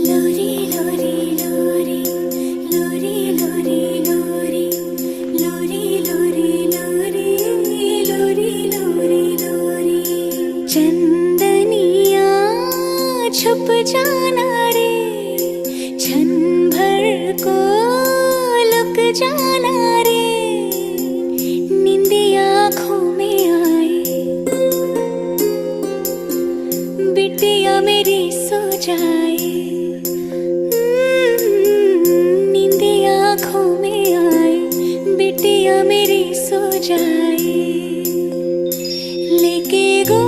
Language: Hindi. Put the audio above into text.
लोरी लोरी लोरी लोरी लोरी लोरी लोरी लोरी लोरी लोरी लोरी लोरी चंदनिया छुप जाना रे क्षण भर को लुक जाना रे नींदी आँखों में आए बिटिया मेरी सो जाए नींदी आँखों में आए बिटिया मेरी सो जाए लेके गो